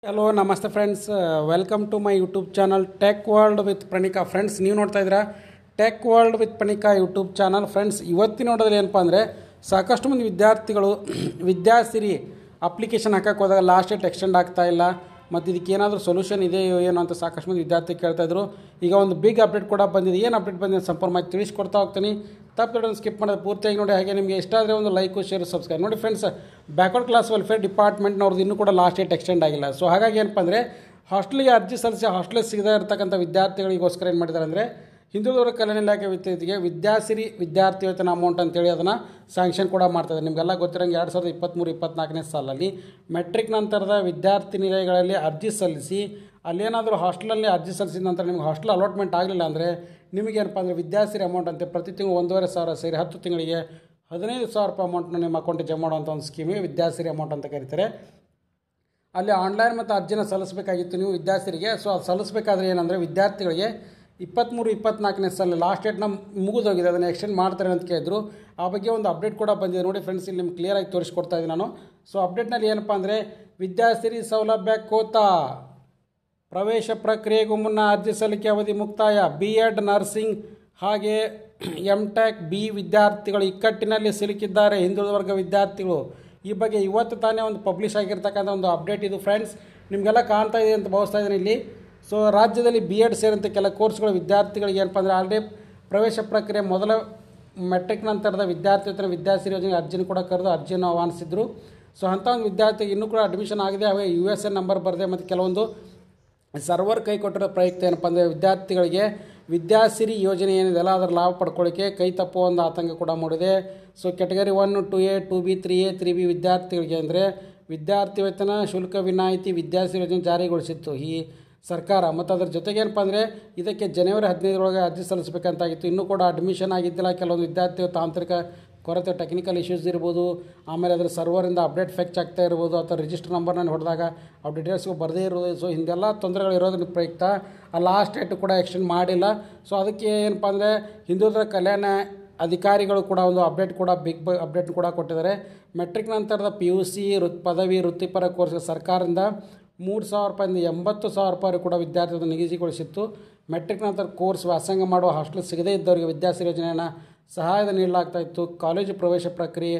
Hello ನಮಸ್ತೆ friends, welcome to my YouTube channel tech world with Pranika. Friends, ನೀವು ನೋಡ್ತಾ ಇದ್ದೀರಾ tech world with Pranika YouTube channel. Friends, ಇವತ್ತಿನ ನೋಡೋದ್ರಲ್ಲಿ ಏನಪ್ಪ ಅಂದರೆ ಸಾಕಷ್ಟು ಮಂದಿ ವಿದ್ಯಾರ್ಥಿಗಳು ವಿದ್ಯಾಸಿರಿ ಅಪ್ಲಿಕೇಶನ್ ಹಾಕಕ್ಕೆ ಹೋದಾಗ ಲಾಸ್ಟ್ ಡೇಟ್ ಎಕ್ಸ್ಟೆಂಡ್ ಆಗ್ತಾ ಇಲ್ಲ ಮತ್ತು ಇದಕ್ಕೆ ಏನಾದರೂ ಸೊಲ್ಯೂಷನ್ ಇದೆಯೋ ಏನೋ ಅಂತ ಸಾಕಷ್ಟು ಮಂದಿ ವಿದ್ಯಾರ್ಥಿ ಕೇಳ್ತಾಯಿದ್ರು. ಈಗ ಒಂದು ಬಿಗ್ ಅಪ್ಡೇಟ್ ಕೂಡ ಬಂದಿದೆ. ಏನು ಅಪ್ಡೇಟ್ ಬಂದಿದೆ ಸಂಪೂರ್ಣ ಮಾಹಿತಿ ತಿಳಿಸ್ಕೊಡ್ತಾ ಹೋಗ್ತೀನಿ. ತಪ್ಪು ಸ್ಕಿಪ್ ಮಾಡೋದು ಪೂರ್ತಿಯಾಗಿ ನೋಡಿ. ಹಾಗೆ ನಿಮಗೆ ಇಷ್ಟ ಆದರೆ ಒಂದು ಲೈಕು ಶೇರು ಸಬ್ಸ್ಕ್ರೈಬ್ ನೋಡಿ. ಫ್ರೆಂಡ್ಸ್, ಬ್ಯಾಕ್ವರ್ಡ್ ಕ್ಲಾಸ್ ವೆಲ್ಫೇರ್ ಡಿಪಾರ್ಟ್ಮೆಂಟ್ನವ್ರದ್ದು ಇನ್ನೂ ಕೂಡ ಲಾಸ್ಟ್ ಡೇಟ್ ಎಕ್ಸ್ಟೆಂಡ್ ಆಗಿಲ್ಲ. ಸೊ ಹಾಗಾಗಿ ಏನಪ್ಪ ಅಂದರೆ ಹಾಸ್ಟೆಲ್ಗೆ ಅರ್ಜಿ ಸಲ್ಲಿಸಿ ಹಾಸ್ಟೆಲ್ ಸಿಗದೇ ಇರತಕ್ಕಂಥ ವಿದ್ಯಾರ್ಥಿಗಳಿಗೋಸ್ಕರ ಏನು ಮಾಡಿದ್ದಾರೆ ಅಂದರೆ ಹಿಂದುಳಿದ ಕಲ್ಯಾಣ ಇಲಾಖೆ ವಿದ್ಯಾರ್ಥಿಗೆ ವಿದ್ಯಾಸಿರಿ ವಿದ್ಯಾರ್ಥಿ ವೇತನ ಅಮೌಂಟ್ ಅಂತೇಳಿ ಅದನ್ನು ಸ್ಯಾಂಕ್ಷನ್ ಕೂಡ ಮಾಡ್ತಾರೆ. ನಿಮಗೆಲ್ಲ ಗೊತ್ತಿರೋಂಗೆ 2023-24ನೇ ಸಾಲಲ್ಲಿ ಮೆಟ್ರಿಕ್ ನಂತರದ ವಿದ್ಯಾರ್ಥಿ ನಿಲಯಗಳಲ್ಲಿ ಅರ್ಜಿ ಸಲ್ಲಿಸಿ ಅಲ್ಲೇನಾದರೂ ಹಾಸ್ಟೆಲಲ್ಲಿ ಅರ್ಜಿ ಸಲ್ಲಿಸಿದ ನಂತರ ನಿಮ್ಗೆ ಹಾಸ್ಟೆಲ್ ಅಲಾಟ್ಮೆಂಟ್ ಆಗಲಿಲ್ಲ ಅಂದರೆ ನಿಮಗೇನಪ್ಪ ಅಂದರೆ ವಿದ್ಯಾಸಿರಿ ಅಮೌಂಟ್ ಅಂತೆ ಪ್ರತಿ ತಿಂಗಳು 1,500 ಸೇರಿ 10 ತಿಂಗಳಿಗೆ 15,000 ರೂಪಾಯಿ ಅಮೌಂಟ್ನ ನಿಮ್ಮ ಅಕೌಂಟಿಗೆ ಜಮಾ ಮಾಡುವಂಥ ಒಂದು ಸ್ಕೀಮಿಗೆ ವಿದ್ಯಾಸಿರಿ ಅಮೌಂಟ್ ಅಂತ ಕರೀತಾರೆ. ಅಲ್ಲಿ ಆನ್ಲೈನ್ ಮತ್ತು ಅರ್ಜಿನ ಸಲ್ಲಿಸಬೇಕಾಗಿತ್ತು ನೀವು ವಿದ್ಯಾಸಿರಿಗೆ. ಸೊ ಅದು ಸಲ್ಲಿಸಬೇಕಾದ್ರೆ ಏನಂದರೆ ವಿದ್ಯಾರ್ಥಿಗಳಿಗೆ 23-24ನೇ ಸಾಲ ಲಾಸ್ಟ್ ಡೇಟ್ನ ಮುಗಿದೋಗಿದೆ, ಅದನ್ನು ಎಕ್ಸ್ಟೆಂಡ್ ಮಾಡ್ತಾರೆ ಅಂತ ಕೇಳಿದ್ರು. ಆ ಬಗ್ಗೆ ಒಂದು ಅಪ್ಡೇಟ್ ಕೂಡ ಬಂದಿದೆ ನೋಡಿ ಫ್ರೆಂಡ್ಸ್, ಇಲ್ಲಿ ನಿಮ್ಗೆ ಕ್ಲಿಯರಾಗಿ ತೋರಿಸ್ಕೊಡ್ತಾ ಇದ್ದೀನಿ ನಾನು. ಸೊ ಅಪ್ಡೇಟ್ನಲ್ಲಿ ಏನಪ್ಪ ಅಂದರೆ ವಿದ್ಯಾಸಿರಿ ಸೌಲಭ್ಯ ಕೋತಾ ಪ್ರವೇಶ ಪ್ರಕ್ರಿಯೆಗೂ ಮುನ್ನ ಅರ್ಜಿ ಸಲ್ಲಿಕೆ ಅವಧಿ ಮುಕ್ತಾಯ. BEd ನರ್ಸಿಂಗ್ ಹಾಗೆ MTech B ವಿದ್ಯಾರ್ಥಿಗಳು ಇಕ್ಕಟ್ಟಿನಲ್ಲಿ ಸಿಲುಕಿದ್ದಾರೆ, ಹಿಂದುಳಿದ ವರ್ಗ ವಿದ್ಯಾರ್ಥಿಗಳು. ಈ ಬಗ್ಗೆ ಇವತ್ತು ತಾನೇ ಒಂದು ಪಬ್ಲಿಷ್ ಆಗಿರ್ತಕ್ಕಂಥ ಒಂದು ಅಪ್ಡೇಟ್ ಇದು ಫ್ರೆಂಡ್ಸ್. ನಿಮಗೆಲ್ಲ ಕಾಣ್ತಾ ಇದೆ ಅಂತ ಭಾವಿಸ್ತಾ ಇದ್ದೀನಿ ಇಲ್ಲಿ. ಸೊ ರಾಜ್ಯದಲ್ಲಿ BEd ಸೇರಿದಂತೆ ಕೆಲ ಕೋರ್ಸ್ಗಳ ವಿದ್ಯಾರ್ಥಿಗಳಿಗೆ ಏನಪ್ಪ ಅಂದರೆ ಆಲ್ರೆಡಿ ಪ್ರವೇಶ ಪ್ರಕ್ರಿಯೆ ಮೊದಲ ಮೆಟ್ರಿಕ್ ನಂತರದ ವಿದ್ಯಾರ್ಥಿ ವೇತನ ವಿದ್ಯಾಸಿರಿ ಯೋಜನೆಗೆ ಅರ್ಜಿನ ಕೂಡ ಕರೆದು ಅರ್ಜಿಯನ್ನು ಆಹ್ವಾನಿಸಿದ್ರು. ಸೊ ಅಂಥ ಒಂದು ವಿದ್ಯಾರ್ಥಿಗೆ ಇನ್ನೂ ಕೂಡ ಅಡ್ಮಿಷನ್ ಆಗಿದೆ. ಹಾಗೆ USN ನಂಬರ್ ಬರದೆ ಮತ್ತು ಕೆಲವೊಂದು ಸರ್ವರ್ ಕೈ ಕೊಟ್ಟಿರೋ ಪ್ರಯುಕ್ತ ಏನಪ್ಪ ಅಂದರೆ ವಿದ್ಯಾರ್ಥಿಗಳಿಗೆ ವಿದ್ಯಾಸಿರಿ ಯೋಜನೆ ಏನಿದೆಲ್ಲ ಅದರ ಲಾಭ ಪಡ್ಕೊಳ್ಳಿಕ್ಕೆ ಕೈ ತಪ್ಪುವ ಒಂದು ಆತಂಕ ಕೂಡ ಮೂಡಿದೆ. So category 1, 2A, 2B, 3A, 3B ವಿದ್ಯಾರ್ಥಿಗಳಿಗೆ ಅಂದರೆ ವಿದ್ಯಾರ್ಥಿ ವೇತನ ಶುಲ್ಕ ವಿನಾಯಿತಿ ವಿದ್ಯಾಸಿರಿ ಯೋಜನೆ ಜಾರಿಗೊಳಿಸಿತ್ತು ಈ ಸರ್ಕಾರ. ಮತ್ತು ಅದರ ಜೊತೆಗೆ ಏನಪ್ಪ ಅಂದರೆ ಇದಕ್ಕೆ ಜನವರಿ 15ರೊಳಗೆ ಅರ್ಜಿ ಸಲ್ಲಿಸಬೇಕಂತಾಗಿತ್ತು. ಇನ್ನೂ ಕೂಡ ಅಡ್ಮಿಷನ್ ಆಗಿದ್ದಿಲ್ಲ. ಕೆಲವೊಂದು ವಿದ್ಯಾರ್ಥಿಗಳು ತಾಂತ್ರಿಕ ಕೊರತೆ ಟೆಕ್ನಿಕಲ್ ಇಶ್ಯೂಸ್ ಇರ್ಬೋದು, ಆಮೇಲೆ ಅದರ ಸರ್ವರಿಂದ ಅಪ್ಡೇಟ್ ಫೆಚ್ ಆಗ್ತಾ ಇರ್ಬೋದು, ಅಥವಾ ರಿಜಿಸ್ಟರ್ ನಂಬರ್ನ ಹೊಡೆದಾಗ ಅವ್ರ ಡೀಟೇಲ್ಸ್ಗೂ ಬರದೇ ಇರೋದು. ಸೊ ಹಿಂದೆಲ್ಲ ತೊಂದರೆಗಳು ಇರೋದ್ರ ಪ್ರಯುಕ್ತ ಆ ಲಾಸ್ಟ್ ಡೇಟ್ ಕೂಡ ಎಕ್ಸ್ಟೆಂಡ್ ಮಾಡಿಲ್ಲ. ಸೊ ಅದಕ್ಕೆ ಏನಪ್ಪ ಅಂದರೆ ಹಿಂದುಳಿದ ಕಲ್ಯಾಣ ಅಧಿಕಾರಿಗಳು ಕೂಡ ಒಂದು ಅಪ್ಡೇಟ್ ಕೂಡ ಬಿಗ್ ಅಪ್ಡೇಟ್ ಕೂಡ ಕೊಟ್ಟಿದ್ದಾರೆ. ಮೆಟ್ರಿಕ್ ನಂತರದ PUC ಪದವಿ ವೃತ್ತಿಪರ ಕೋರ್ಸ್ಗೆ ಸರ್ಕಾರದಿಂದ 3,000 ರೂಪಾಯಿಂದ 80,000 ರೂಪಾಯಿ ಕೂಡ ವಿದ್ಯಾರ್ಥಿಗಳು ನಿಗದಿಗೊಳಿಸಿತ್ತು. ಮೆಟ್ರಿಕ್ ನಂತರ ಕೋರ್ಸ್ ವ್ಯಾಸಂಗ ಮಾಡುವ ಹಾಸ್ಟೆಲ್ ಸಿಗದೇ ಇದ್ದವರಿಗೆ ವಿದ್ಯಾಸಿರಿ ಯೋಜನೆಯನ್ನು ಸಹಾಯದ ನೀಡಲಾಗ್ತಾಯಿತ್ತು. ಕಾಲೇಜು ಪ್ರವೇಶ ಪ್ರಕ್ರಿಯೆ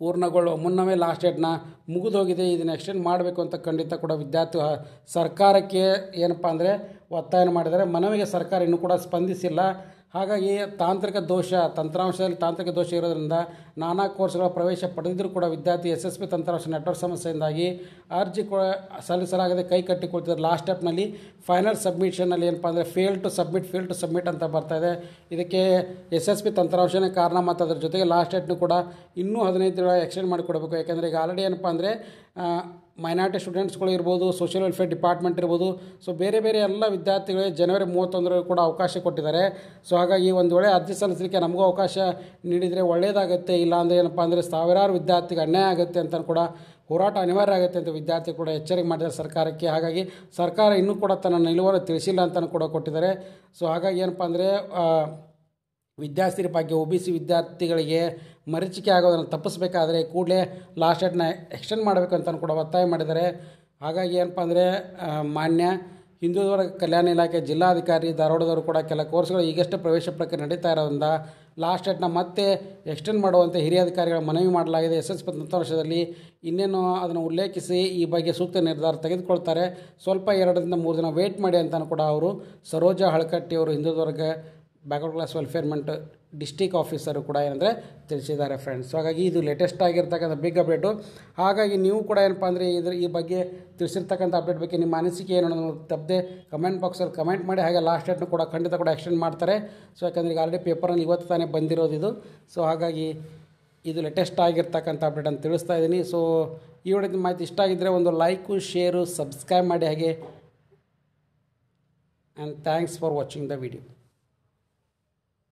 ಪೂರ್ಣಗೊಳ್ಳುವ ಮುನ್ನವೇ ಲಾಸ್ಟ್ ಡೇಟ್ನ ಮುಗಿದೋಗಿದೆ, ಇದನ್ನು ಎಕ್ಸ್ಟೆಂಡ್ ಮಾಡಬೇಕು ಅಂತ ಖಂಡಿತ ಕೂಡ ವಿದ್ಯಾರ್ಥಿ ಸರ್ಕಾರಕ್ಕೆ ಏನಪ್ಪ ಅಂದರೆ ಒತ್ತಾಯ ಮಾಡಿದ್ದಾರೆ. ಮನವಿಗೆ ಸರ್ಕಾರ ಇನ್ನೂ ಕೂಡ ಸ್ಪಂದಿಸಿಲ್ಲ. ಹಾಗಾಗಿ ತಾಂತ್ರಿಕ ದೋಷ ತಂತ್ರಾಂಶದಲ್ಲಿ ತಾಂತ್ರಿಕ ದೋಷ ಇರೋದ್ರಿಂದ ನಾನಾ ಕೋರ್ಸ್ಗಳ ಪ್ರವೇಶ ಪಡೆದಿದ್ದರೂ ಕೂಡ ವಿದ್ಯಾರ್ಥಿ SSP ತಂತ್ರಾಂಶ ನೆಟ್ವರ್ಕ್ ಸಮಸ್ಯೆಯಿಂದಾಗಿ ಅರ್ಜಿ ಸಲ್ಲಿಸಲಾಗದೆ ಕೈ ಕಟ್ಟಿಕೊಳ್ತಿದ್ದಾರೆ. ಲಾಸ್ಟ್ ಸ್ಟೆಪ್ನಲ್ಲಿ ಫೈನಲ್ ಸಬ್ಮಿಷನಲ್ಲಿ ಏನಪ್ಪ ಅಂದರೆ ಫೇಲ್ ಟು ಸಬ್ಮಿಟ್ ಅಂತ ಬರ್ತಾಯಿದೆ. ಇದಕ್ಕೆ SSP ತಂತ್ರಾಂಶನೇ ಕಾರಣ. ಮತ್ತು ಅದರ ಜೊತೆಗೆ ಲಾಸ್ಟ್ ಡೇಟ್ನು ಕೂಡ ಇನ್ನೂ 15 ದಿನ ಎಕ್ಸ್ಟೆಂಡ್ ಮಾಡಿಕೊಡಬೇಕು. ಯಾಕೆಂದರೆ ಈಗ ಆಲ್ರೆಡಿ ಏನಪ್ಪ ಅಂದರೆ ಮೈನಾರಿಟಿ ಸ್ಟೂಡೆಂಟ್ಸ್ಗಳು ಇರ್ಬೋದು, ಸೋಷಿಯಲ್ ವೆಲ್ಫೇರ್ ಡಿಪಾರ್ಟ್ಮೆಂಟ್ ಇರ್ಬೋದು, ಸೊ ಬೇರೆ ಬೇರೆ ಎಲ್ಲ ವಿದ್ಯಾರ್ಥಿಗಳಿಗೆ ಜನವರಿ 31 ಕೂಡ ಅವಕಾಶ ಕೊಟ್ಟಿದ್ದಾರೆ. ಸೊ ಹಾಗಾಗಿ ಒಂದು ವೇಳೆ ಅರ್ಜಿ ಸಲ್ಲಿಸಲಿಕ್ಕೆ ನಮಗೂ ಅವಕಾಶ ನೀಡಿದರೆ ಒಳ್ಳೆಯದಾಗುತ್ತೆ. ಇಲ್ಲ ಅಂದರೆ ಏನಪ್ಪ ಅಂದರೆ ಸಾವಿರಾರು ವಿದ್ಯಾರ್ಥಿಗೆ ಅನ್ಯಾಯ ಆಗುತ್ತೆ ಅಂತ ಕೂಡ ಹೋರಾಟ ಅನಿವಾರ್ಯ ಆಗುತ್ತೆ ಅಂತ ವಿದ್ಯಾರ್ಥಿ ಕೂಡ ಎಚ್ಚರಿಕೆ ಮಾಡಿದ್ದಾರೆ ಸರ್ಕಾರಕ್ಕೆ. ಹಾಗಾಗಿ ಸರ್ಕಾರ ಇನ್ನೂ ಕೂಡ ತನ್ನ ನಿಲುವನ್ನು ತಿಳಿಸಿಲ್ಲ ಅಂತಲೂ ಕೂಡ ಕೊಟ್ಟಿದ್ದಾರೆ. ಸೊ ಹಾಗಾಗಿ ಏನಪ್ಪ ಅಂದರೆ ವಿದ್ಯಾಸಿರಿ ಬಗ್ಗೆ OBC ವಿದ್ಯಾರ್ಥಿಗಳಿಗೆ ಮರೀಚಿಕೆ ಆಗೋದನ್ನು ತಪ್ಪಿಸಬೇಕಾದ್ರೆ ಕೂಡಲೇ ಲಾಸ್ಟ್ ಡೇಟ್ನ ಎಕ್ಸ್ಟೆಂಡ್ ಮಾಡಬೇಕು ಅಂತ ಕೂಡ ಒತ್ತಾಯ ಮಾಡಿದ್ದಾರೆ. ಹಾಗಾಗಿ ಏನಪ್ಪ ಅಂದರೆ ಮಾನ್ಯ ಹಿಂದುಳಿದ ವರ್ಗ ಕಲ್ಯಾಣ ಇಲಾಖೆ ಜಿಲ್ಲಾಧಿಕಾರಿ ಧಾರವಾಡದವರು ಕೂಡ ಕೆಲ ಕೋರ್ಸ್ಗಳು ಈಗಷ್ಟೇ ಪ್ರವೇಶ ಪ್ರಕ್ರಿಯೆ ನಡೀತಾ ಇರೋದ್ರಿಂದ ಲಾಸ್ಟ್ ಡೇಟ್ನ ಮತ್ತೆ ಎಕ್ಸ್ಟೆಂಡ್ ಮಾಡುವಂತೆ ಹಿರಿಯ ಅಧಿಕಾರಿಗಳ ಮನವಿ ಮಾಡಲಾಗಿದೆ. SSP ವರ್ಷದಲ್ಲಿ ಇನ್ನೇನು ಅದನ್ನು ಉಲ್ಲೇಖಿಸಿ ಈ ಬಗ್ಗೆ ಸೂಕ್ತ ನಿರ್ಧಾರ ತೆಗೆದುಕೊಳ್ತಾರೆ. ಸ್ವಲ್ಪ 2 ರಿಂದ 3 ದಿನ ವೇಟ್ ಮಾಡಿ ಅಂತಲೂ ಕೂಡ ಅವರು ಸರೋಜಾ ಹಳಕಟ್ಟಿ ಅವರು ಹಿಂದುಳಿದ ವರ್ಗ ಬ್ಯಾಕ್ವರ್ಡ್ ಕ್ಲಾಸ್ ವೆಲ್ಫೇರ್ಮೆಂಟ್ ಡಿಸ್ಟಿಕ್ ಆಫೀಸರು ಕೂಡ ಏನಂದರೆ ತಿಳಿಸಿದ್ದಾರೆ ಫ್ರೆಂಡ್ಸ್. ಸೊ ಹಾಗಾಗಿ ಇದು ಲೇಟೆಸ್ಟ್ ಆಗಿರ್ತಕ್ಕಂಥ ಬಿಗ್ ಅಪ್ಡೇಟು. ಹಾಗಾಗಿ ನೀವು ಕೂಡ ಏನಪ್ಪ ಅಂದರೆ ಈ ಬಗ್ಗೆ ತಿಳಿಸಿರ್ತಕ್ಕಂಥ ಅಪ್ಡೇಟ್ ಬಗ್ಗೆ ನಿಮ್ಮ ಅನಿಸಿಕೆ ಏನು ಅನ್ನೋದು ತಪ್ಪದೆ ಕಮೆಂಟ್ ಬಾಕ್ಸಲ್ಲಿ ಕಮೆಂಟ್ ಮಾಡಿ. ಹಾಗೆ ಲಾಸ್ಟ್ ಡೇಟ್ನು ಕೂಡ ಖಂಡಿತ ಕೂಡ ಎಕ್ಸ್ಟೆಂಡ್ ಮಾಡ್ತಾರೆ. ಸೊ ಯಾಕಂದರೆ ಈಗ ಆಲ್ರೆಡಿ ಪೇಪರಲ್ಲಿ ಇವತ್ತು ತಾನೇ ಬಂದಿರೋದು ಇದು. ಸೊ ಹಾಗಾಗಿ ಇದು ಲೇಟೆಸ್ಟ್ ಆಗಿರ್ತಕ್ಕಂಥ ಅಪ್ಡೇಟ್ ಅಂತ ತಿಳಿಸ್ತಾ ಇದ್ದೀನಿ. ಸೊ ಈ ವಿಡಿಯೋದ ಮಾಹಿತಿ ಇಷ್ಟ ಆಗಿದ್ದರೆ ಒಂದು ಲೈಕು ಶೇರು ಸಬ್ಸ್ಕ್ರೈಬ್ ಮಾಡಿ ಹಾಗೆ. And thanks for watching the video.